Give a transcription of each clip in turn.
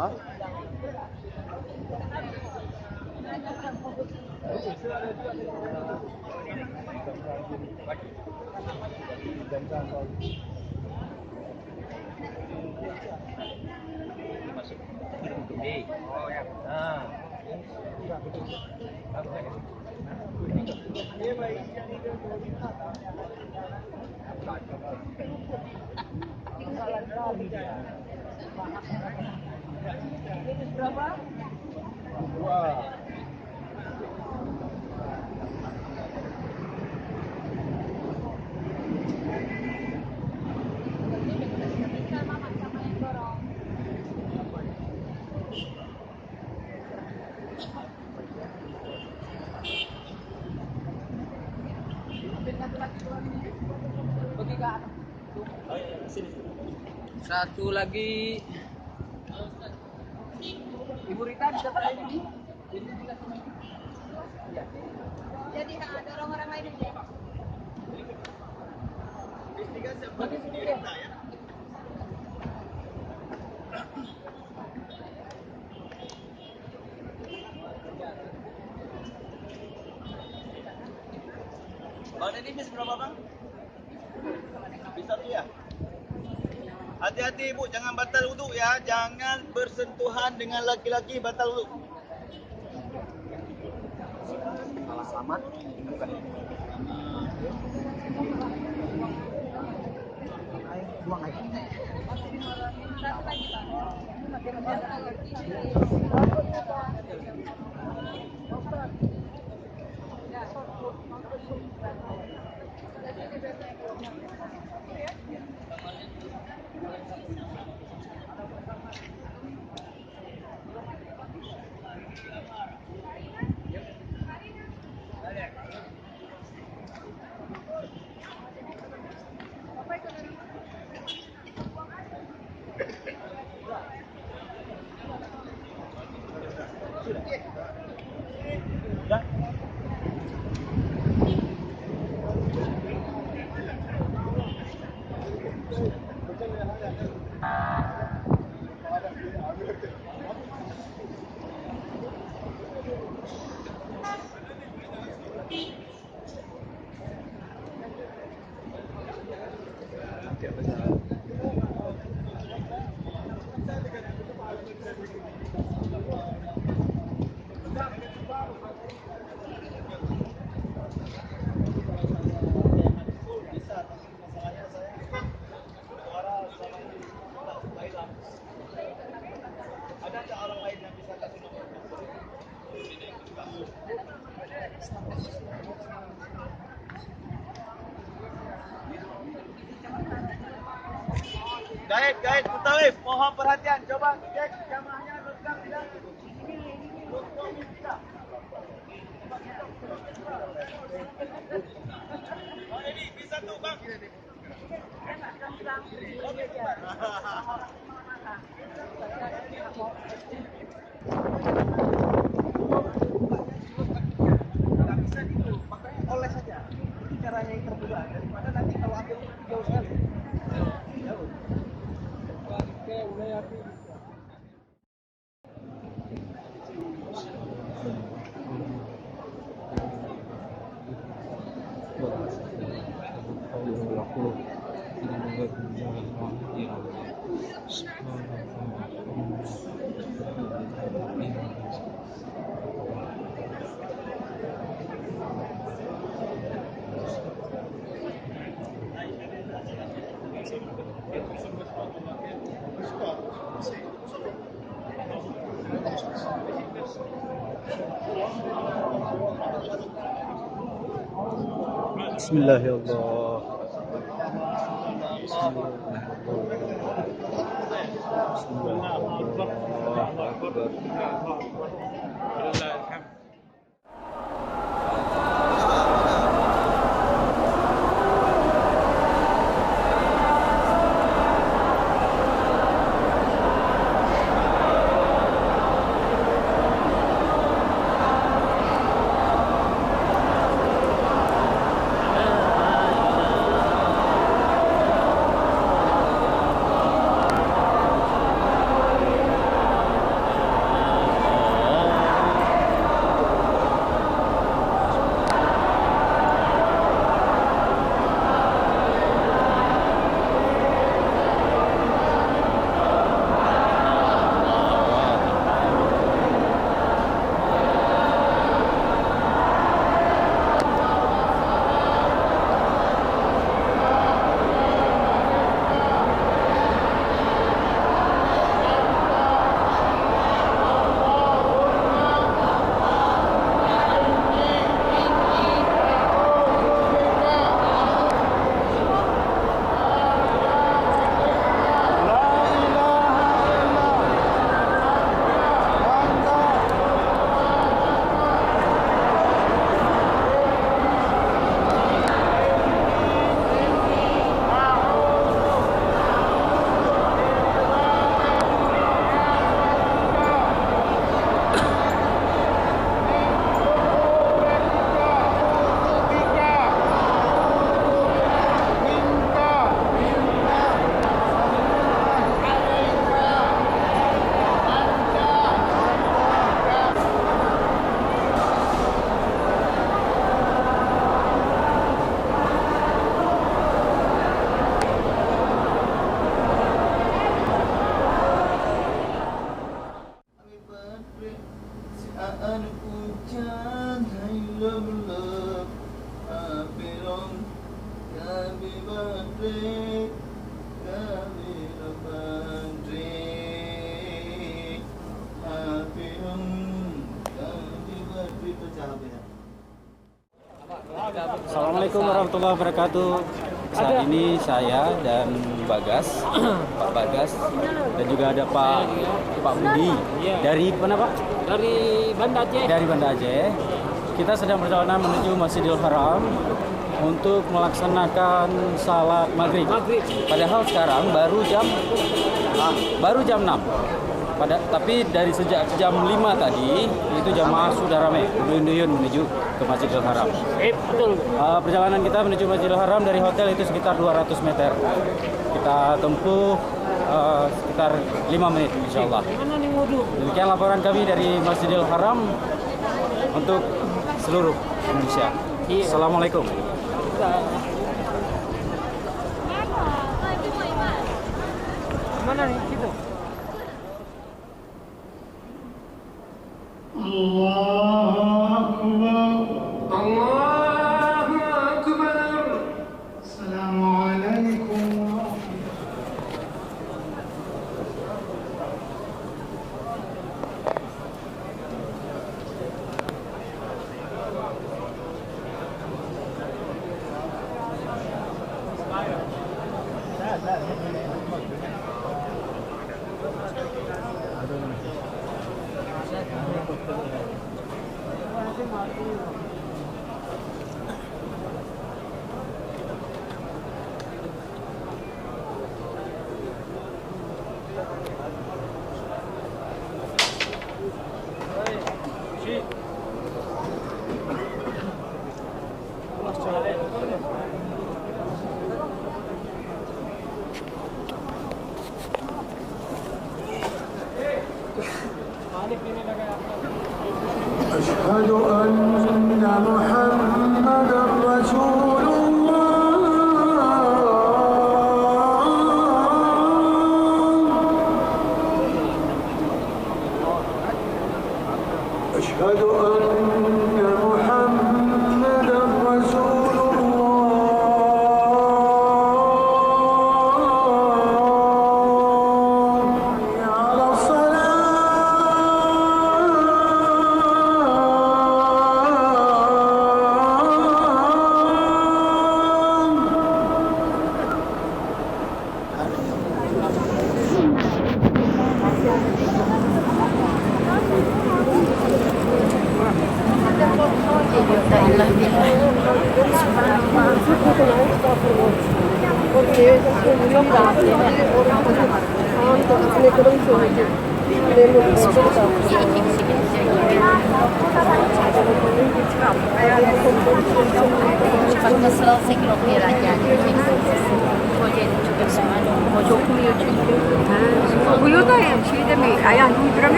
Berapa? Satu lagi. Ibu Rita bisa tanya ini? Jadi ada orang-orang lain aja. Bagi sendiri ya? Bang ini bis berapa bang? Bis satu ya? Hati-hati ibu, jangan batal wudhu ya. Jangan bersentuhan dengan laki-laki, batal wudhu. Salah alamat, bukan ini. Ayo, buang aja. Guide, Mutalif, mohon perhatian. Coba cek jamaahnya lengkap tidak? Bang Edi, bisa tuh bang. Nggak bisa gitu, makanya oles saja. Itu caranya yang termudah. Daripada nanti kalau ambil jauh sekali. Jauh. Bismillahirrahmanirrahim. Love, happy long, happy birthday, happy birthday, happy long, happy birthday. Baca HP-nya. Assalamualaikum warahmatullahi wabarakatuh. Saat ini saya dan Bagas, Pak Bagas, dan juga ada Pak Budi dari mana Pak? Dari Banda Aceh. Dari Banda Aceh. Kita sedang perjalanan menuju Masjidil Haram untuk melaksanakan salat maghrib. Padahal sekarang baru jam 6. Tapi dari sejak jam 5 tadi itu jamaah sudah ramai duyun-duyun menuju ke Masjidil Haram. Betul. Perjalanan kita menuju Masjidil Haram dari hotel itu sekitar 200 meter. Kita tempuh sekitar 5 menit insyaallah. Demikian laporan kami dari Masjidil Haram untuk seluruh Indonesia. Assalamualaikum. Mana nih situ? Allahu Akbar. Assalamualaikum. أشهد أن محمدا رسول الله أشهد أن محمدا رسول الله على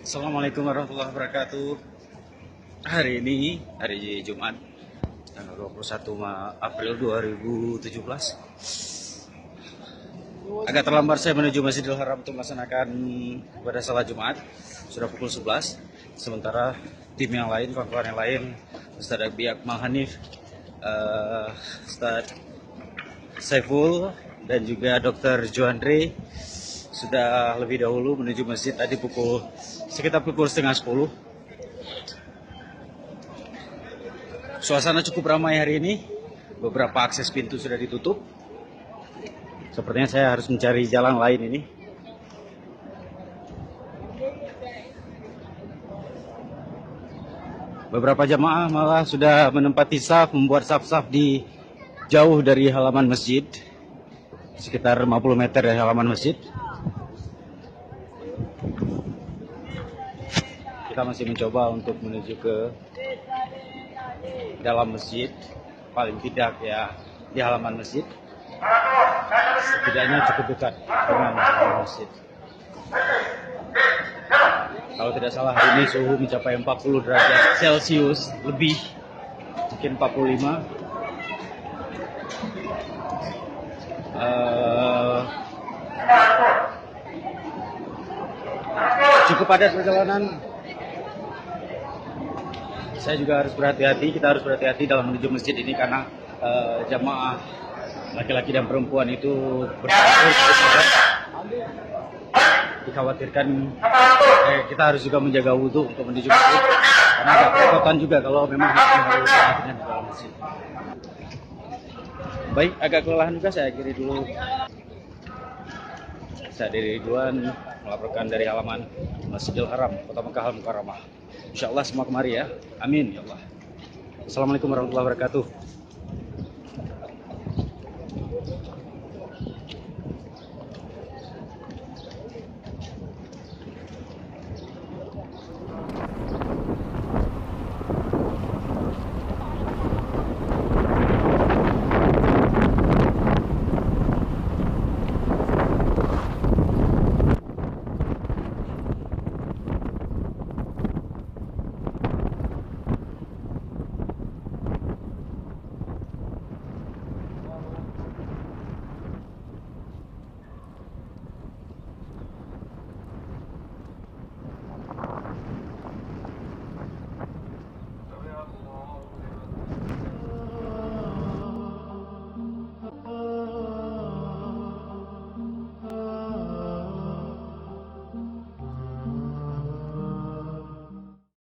Assalamualaikum warahmatullahi wabarakatuh. Hari ini hari Jumat tanggal 21 April 2017. Agak terlambat saya menuju Masjidil Haram untuk melaksanakan ibadah salat Jumat. Sudah pukul 11. Sementara tim yang lain, kawan-kawan yang lain, Ustaz Abi Akmal Hanif, Ustaz Saiful dan juga Dr. Joandre sudah lebih dahulu menuju masjid tadi sekitar pukul setengah 10. Suasana cukup ramai hari ini. Beberapa akses pintu sudah ditutup. Sepertinya saya harus mencari jalan lain ini. Beberapa jamaah malah sudah menempati saf, membuat saf-saf di jauh dari halaman masjid. Sekitar 50 meter dari halaman masjid. kita masih mencoba untuk menuju ke dalam masjid, paling tidak ya di halaman masjid. Setidaknya cukup dekat dengan halaman masjid. Kalau tidak salah hari ini suhu mencapai 40 derajat Celcius lebih, mungkin 45. Cukup padat perjalanan. Saya juga harus berhati-hati, kita harus berhati-hati dalam menuju masjid ini karena jamaah laki-laki dan perempuan itu bercampur. Dikhawatirkan kita harus juga menjaga wudhu untuk menuju masjid karena ada kerepotan juga kalau memang harus dengan di dalam masjid. Baik, agak kelelahan juga, saya akhiri dulu. Saya dari Ridwan melaporkan dari halaman Masjidil Haram, Kota Mekah Al-Mukarramah. Insyaallah semua kemari ya. Amin ya Allah. Assalamualaikum warahmatullahi wabarakatuh.